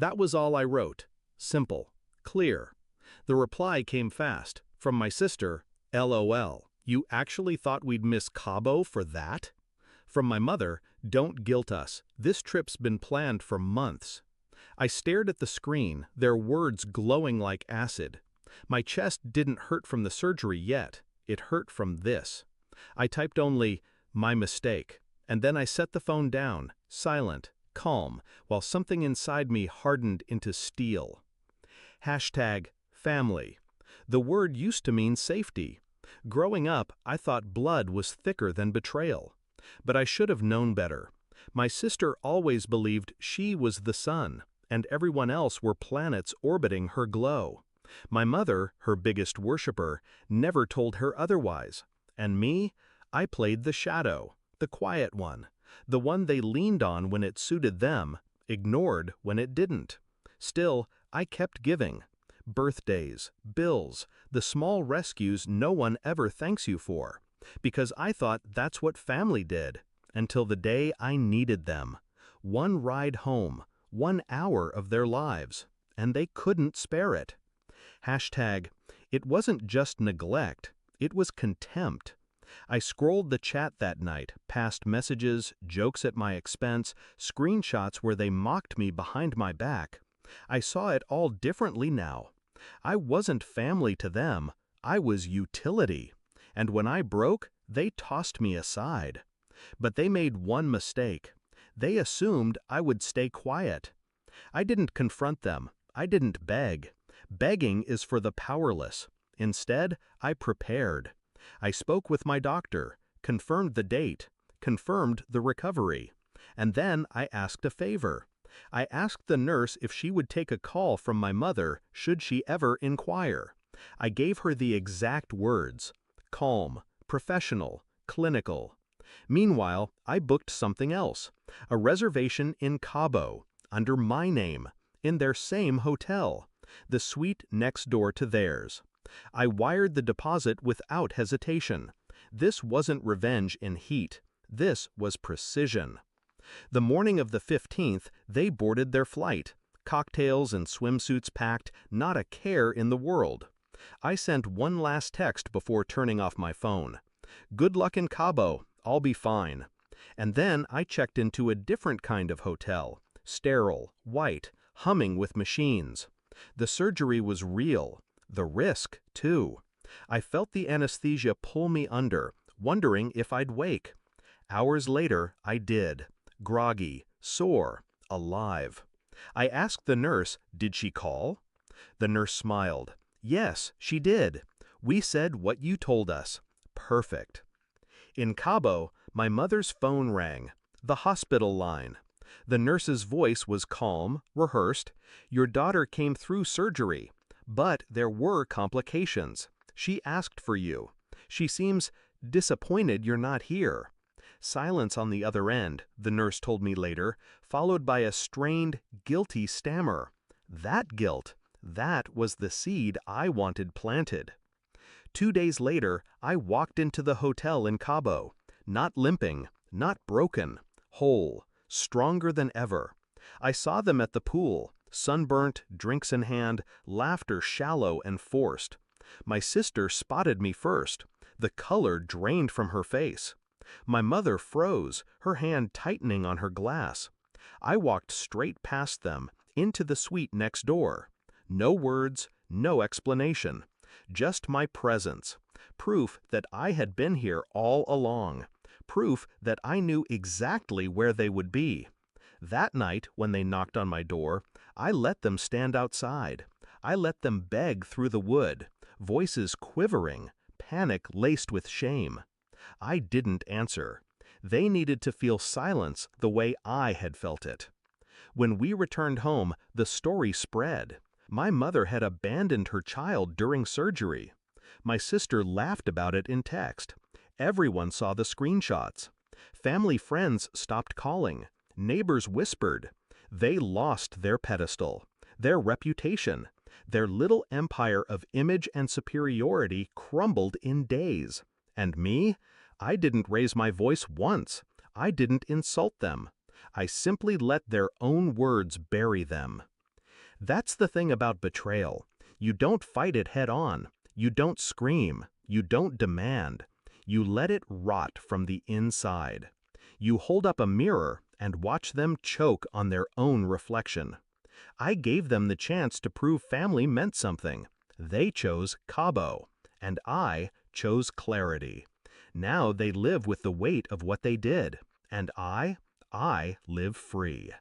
That was all I wrote. Simple. Clear. The reply came fast, from my sister, LOL. You actually thought we'd miss Cabo for that? From my mother, don't guilt us. This trip's been planned for months. I stared at the screen, their words glowing like acid. My chest didn't hurt from the surgery yet. It hurt from this. I typed only, my mistake, and then I set the phone down, silent, calm, while something inside me hardened into steel. Hashtag family. The word used to mean safety. Growing up, I thought blood was thicker than betrayal. But I should have known better. My sister always believed she was the sun, and everyone else were planets orbiting her glow. My mother, her biggest worshiper, never told her otherwise. And me? I played the shadow, the quiet one, the one they leaned on when it suited them, ignored when it didn't. Still, I kept giving. Birthdays, bills, the small rescues no one ever thanks you for. Because I thought that's what family did, until the day I needed them. One ride home, 1 hour of their lives, and they couldn't spare it. Hashtag, it wasn't just neglect, it was contempt. I scrolled the chat that night, past messages, jokes at my expense, screenshots where they mocked me behind my back. I saw it all differently now. I wasn't family to them, I was utility. And when I broke, they tossed me aside. But they made one mistake. They assumed I would stay quiet. I didn't confront them. I didn't beg. Begging is for the powerless. Instead, I prepared. I spoke with my doctor, confirmed the date, confirmed the recovery. And then I asked a favor. I asked the nurse if she would take a call from my mother should she ever inquire. I gave her the exact words. Calm, professional, clinical. Meanwhile, I booked something else, a reservation in Cabo, under my name, in their same hotel, the suite next door to theirs. I wired the deposit without hesitation. This wasn't revenge in heat. This was precision. The morning of the 15th, they boarded their flight, cocktails and swimsuits packed, not a care in the world. I sent one last text before turning off my phone. Good luck in Cabo, I'll be fine. And then I checked into a different kind of hotel, sterile, white, humming with machines. The surgery was real, the risk, too. I felt the anesthesia pull me under, wondering if I'd wake. Hours later, I did. Groggy, sore, alive. I asked the nurse, did she call? The nurse smiled. Yes, she did. We said what you told us. Perfect. In Cabo, my mother's phone rang. The hospital line. The nurse's voice was calm, rehearsed. Your daughter came through surgery, but there were complications. She asked for you. She seems disappointed you're not here. Silence on the other end, the nurse told me later, followed by a strained, guilty stammer. That guilt. That was the seed I wanted planted. 2 days later, I walked into the hotel in Cabo, not limping, not broken, whole, stronger than ever. I saw them at the pool, sunburnt, drinks in hand, laughter shallow and forced. My sister spotted me first. The color drained from her face. My mother froze, her hand tightening on her glass. I walked straight past them, into the suite next door. No words, no explanation. Just my presence. Proof that I had been here all along. Proof that I knew exactly where they would be. That night, when they knocked on my door, I let them stand outside. I let them beg through the wood, voices quivering, panic laced with shame. I didn't answer. They needed to feel silence the way I had felt it. When we returned home, the story spread. My mother had abandoned her child during surgery. My sister laughed about it in text. Everyone saw the screenshots. Family friends stopped calling. Neighbors whispered. They lost their pedestal, their reputation. Their little empire of image and superiority crumbled in days. And me? I didn't raise my voice once. I didn't insult them. I simply let their own words bury them. That's the thing about betrayal. You don't fight it head on. You don't scream. You don't demand. You let it rot from the inside. You hold up a mirror and watch them choke on their own reflection. I gave them the chance to prove family meant something. They chose Cabo, and I chose clarity. Now they live with the weight of what they did, and I live free.